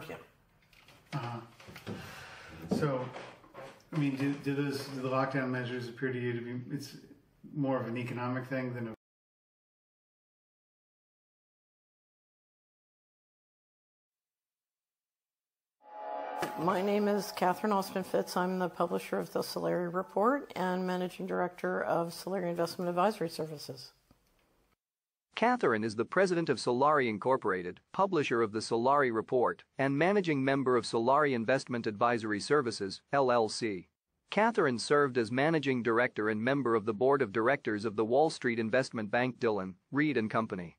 him. So, I mean, do the lockdown measures appear to you to be, it's more of an economic thing than a... My name is Catherine Austin Fitz. I'm the publisher of the Solari Report and managing director of Solari Investment Advisory Services. Catherine is the president of Solari Incorporated, publisher of the Solari Report, and managing member of Solari Investment Advisory Services, LLC. Catherine served as managing director and member of the board of directors of the Wall Street investment bank Dillon, Read & Company.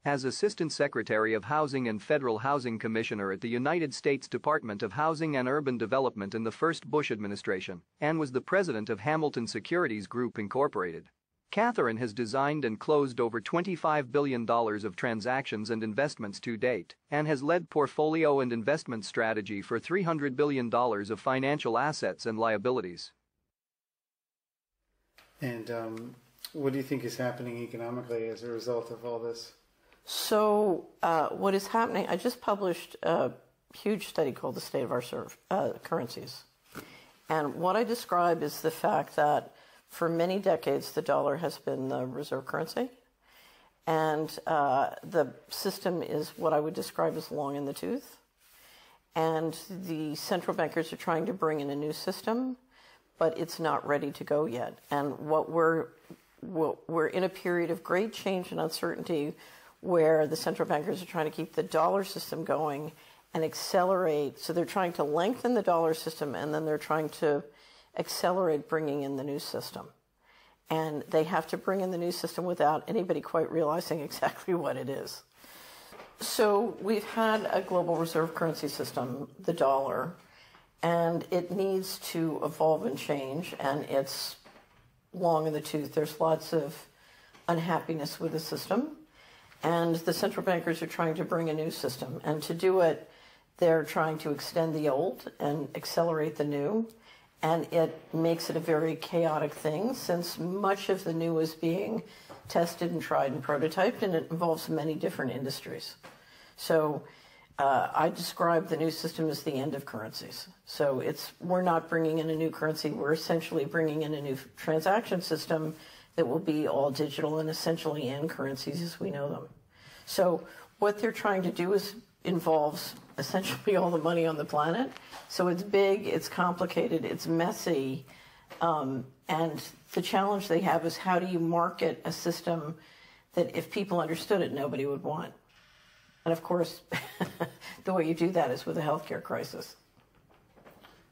As Assistant Secretary of Housing and Federal Housing Commissioner at the United States Department of Housing and Urban Development in the first Bush administration, and was the president of Hamilton Securities Group Incorporated. Catherine has designed and closed over $25 billion of transactions and investments to date, and has led portfolio and investment strategy for $300 billion of financial assets and liabilities. And what do you think is happening economically as a result of all this? So what is happening, I just published a huge study called The State of Our Currencies. And what I describe is the fact that for many decades, the dollar has been the reserve currency, and the system is what I would describe as long in the tooth. And the central bankers are trying to bring in a new system, but it's not ready to go yet. And we're in a period of great change and uncertainty where the central bankers are trying to keep the dollar system going and accelerate. So they're trying to lengthen the dollar system, and then they're trying to accelerate bringing in the new system. And they have to bring in the new system without anybody quite realizing exactly what it is. So we've had a global reserve currency system, the dollar, and it needs to evolve and change, and it's long in the tooth. There's lots of unhappiness with the system, and the central bankers are trying to bring a new system. And to do it, they're trying to extend the old and accelerate the new. And it makes it a very chaotic thing, since much of the new is being tested and tried and prototyped, and it involves many different industries. So I describe the new system as the end of currencies. So we're not bringing in a new currency, we're essentially bringing in a new transaction system that will be all digital and essentially end currencies as we know them. So what they're trying to do involves essentially all the money on the planet. So it's big, it's complicated, it's messy, and the challenge they have is how do you market a system that if people understood it, nobody would want. And of course, the way you do that is with a healthcare crisis.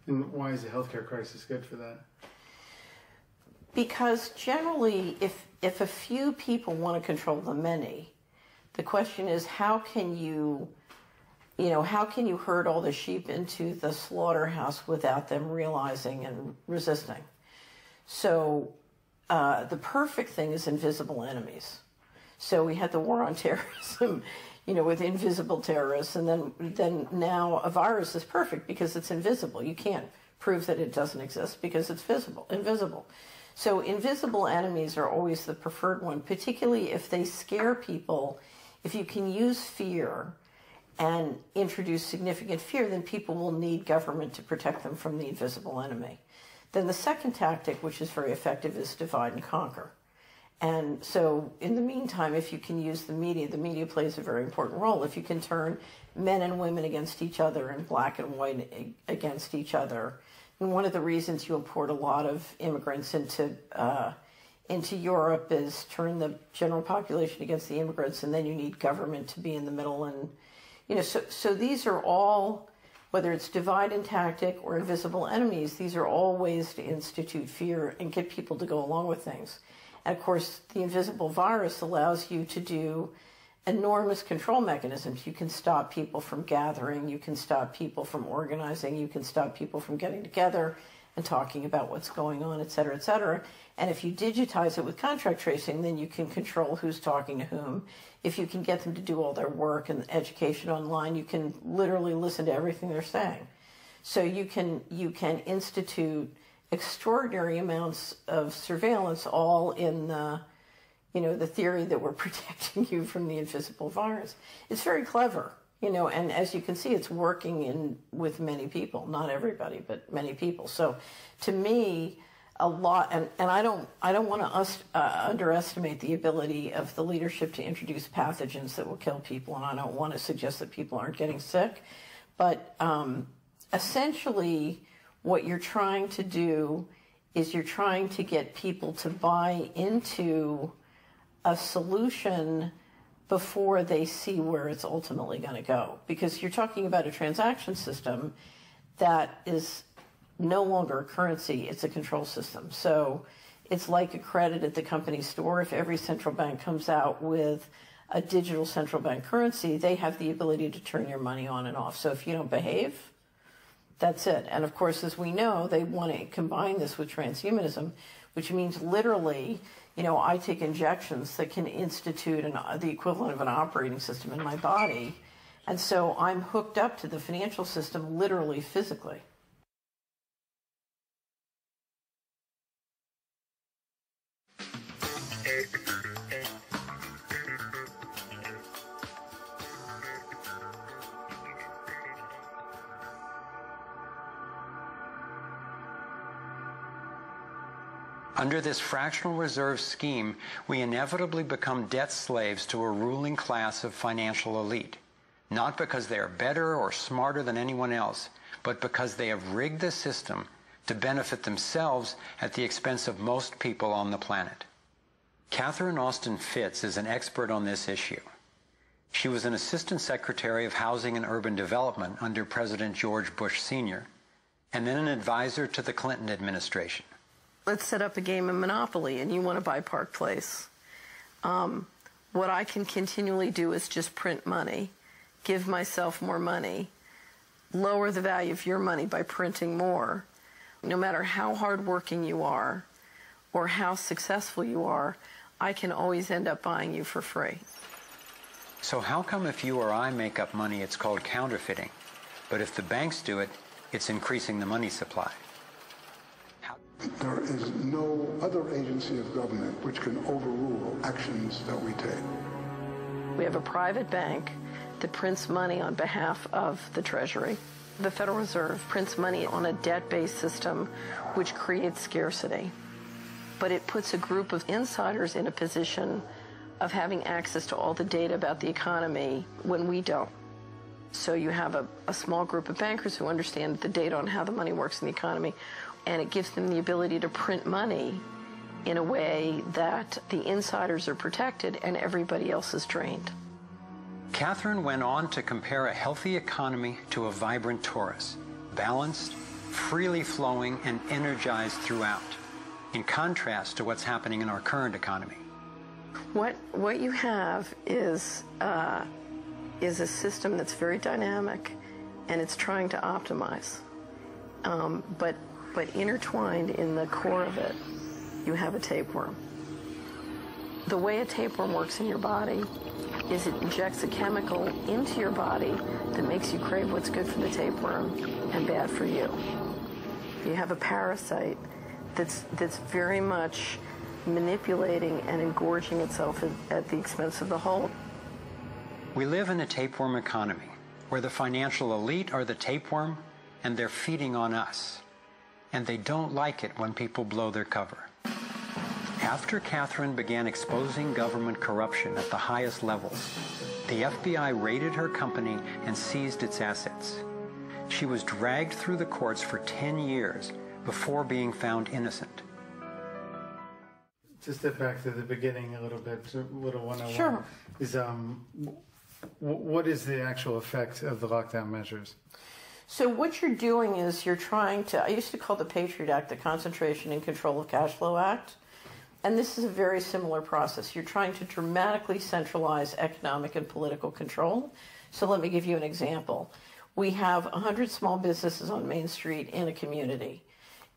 And why is a healthcare crisis good for that? Because generally, if a few people want to control the many, the question is how can you herd all the sheep into the slaughterhouse without them realizing and resisting? So the perfect thing is invisible enemies. So we had the war on terrorism, with invisible terrorists, and then now a virus is perfect because it's invisible. You can't prove that it doesn't exist because it's invisible. So invisible enemies are always the preferred one, particularly if they scare people. If you can use fear and introduce significant fear, then people will need government to protect them from the invisible enemy. Then the second tactic, which is very effective, is divide and conquer. And so in the meantime, if you can use the media plays a very important role. If you can turn men and women against each other and black and white against each other. And one of the reasons you import a lot of immigrants into Europe is turn the general population against the immigrants, and then you need government to be in the middle. And so these are all, whether it's divide and tactic or invisible enemies, these are all ways to institute fear and get people to go along with things. And of course, the invisible virus allows you to do enormous control mechanisms. You can stop people from gathering, you can stop people from organizing, you can stop people from getting together and talking about what's going on, et cetera, et cetera. And if you digitize it with contract tracing, then you can control who's talking to whom. If you can get them to do all their work and education online, you can literally listen to everything they're saying. So you can institute extraordinary amounts of surveillance, all in the theory that we're protecting you from the invisible virus. It's very clever. You know, and as you can see, it's working with many people, not everybody, but many people. So to me, a lot, and I don't want to underestimate the ability of the leadership to introduce pathogens that will kill people, and I don't want to suggest that people aren't getting sick, but essentially what you're trying to do is you're trying to get people to buy into a solution before they see where it's ultimately going to go. Because you're talking about a transaction system that is no longer a currency, it's a control system. So it's like a credit at the company store. If every central bank comes out with a digital central bank currency, they have the ability to turn your money on and off. So if you don't behave, that's it. And of course, as we know, they want to combine this with transhumanism, which means literally, you know, I take injections that can institute the equivalent of an operating system in my body. And so I'm hooked up to the financial system literally, physically. Under this fractional reserve scheme, we inevitably become debt slaves to a ruling class of financial elite, not because they are better or smarter than anyone else, but because they have rigged the system to benefit themselves at the expense of most people on the planet. Catherine Austin Fitts is an expert on this issue. She was an Assistant Secretary of Housing and Urban Development under President George Bush Sr., and then an advisor to the Clinton administration. Let's set up a game of Monopoly and you want to buy Park Place. What I can continually do is just print money, give myself more money, lower the value of your money by printing more. No matter how hardworking you are or how successful you are, I can always end up buying you for free. So how come if you or I make up money, it's called counterfeiting, but if the banks do it, it's increasing the money supply? There is no other agency of government which can overrule actions that we take. We have a private bank that prints money on behalf of the Treasury. The Federal Reserve prints money on a debt-based system which creates scarcity. But it puts a group of insiders in a position of having access to all the data about the economy when we don't. So you have a small group of bankers who understand the data on how the money works in the economy, and it gives them the ability to print money in a way that the insiders are protected and everybody else is drained. Catherine went on to compare a healthy economy to a vibrant torus, balanced, freely flowing, and energized throughout, in contrast to what's happening in our current economy. What you have is a system that's very dynamic, and it's trying to optimize. But intertwined in the core of it, you have a tapeworm. The way a tapeworm works in your body is it injects a chemical into your body that makes you crave what's good for the tapeworm and bad for you. You have a parasite that's very much manipulating and engorging itself at the expense of the whole. We live in a tapeworm economy where the financial elite are the tapeworm and they're feeding on us. And they don't like it when people blow their cover. After Catherine began exposing government corruption at the highest levels, the FBI raided her company and seized its assets. She was dragged through the courts for 10 years before being found innocent. To step back to the beginning a little bit, little 101. Sure. Is what is the actual effect of the lockdown measures? So what you're doing is you're trying to, I used to call the Patriot Act the Concentration and Control of Cash Flow Act. And this is a very similar process. You're trying to dramatically centralize economic and political control. So let me give you an example. We have 100 small businesses on Main Street in a community.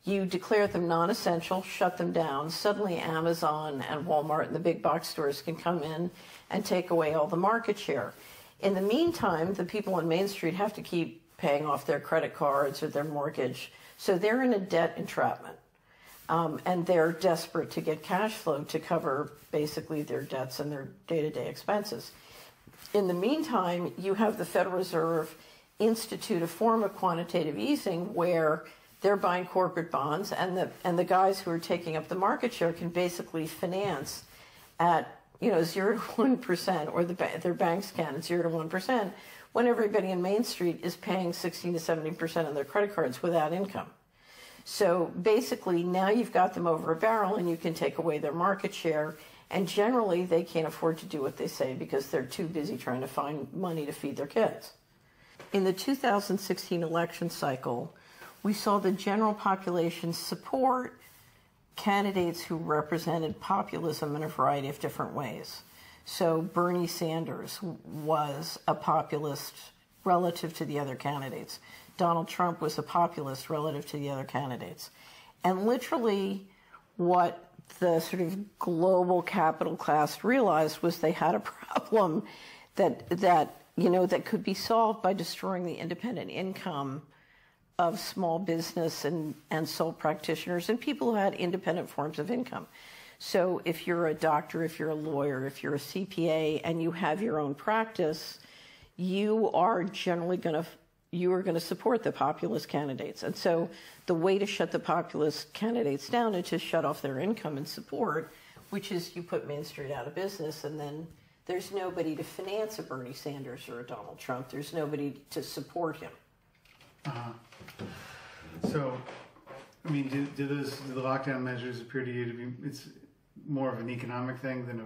You declare them non-essential, shut them down. Suddenly Amazon and Walmart and the big box stores can come in and take away all the market share. In the meantime, the people on Main Street have to keep paying off their credit cards or their mortgage. So they're in a debt entrapment. And they're desperate to get cash flow to cover basically their debts and their day-to-day expenses. In the meantime, you have the Federal Reserve institute a form of quantitative easing where they're buying corporate bonds, and the guys who are taking up the market share can basically finance at 0 to 1%, or their banks can at 0 to 1%, when everybody in Main Street is paying 16 to 70% on their credit cards without income. So basically, now you've got them over a barrel, and you can take away their market share. And generally, they can't afford to do what they say because they're too busy trying to find money to feed their kids. In the 2016 election cycle, we saw the general population support candidates who represented populism in a variety of different ways. So Bernie Sanders was a populist relative to the other candidates. Donald Trump was a populist relative to the other candidates. And literally what the sort of global capital class realized was they had a problem that could be solved by destroying the independent income of small business and sole practitioners and people who had independent forms of income. So if you're a doctor, if you're a lawyer, if you're a CPA, and you have your own practice, you are generally going to support the populist candidates. And so the way to shut the populist candidates down is to shut off their income and support, which is you put Main Street out of business, and then there's nobody to finance a Bernie Sanders or a Donald Trump. There's nobody to support him. So, I mean, do the lockdown measures appear to you to be, it's more of an economic thing than a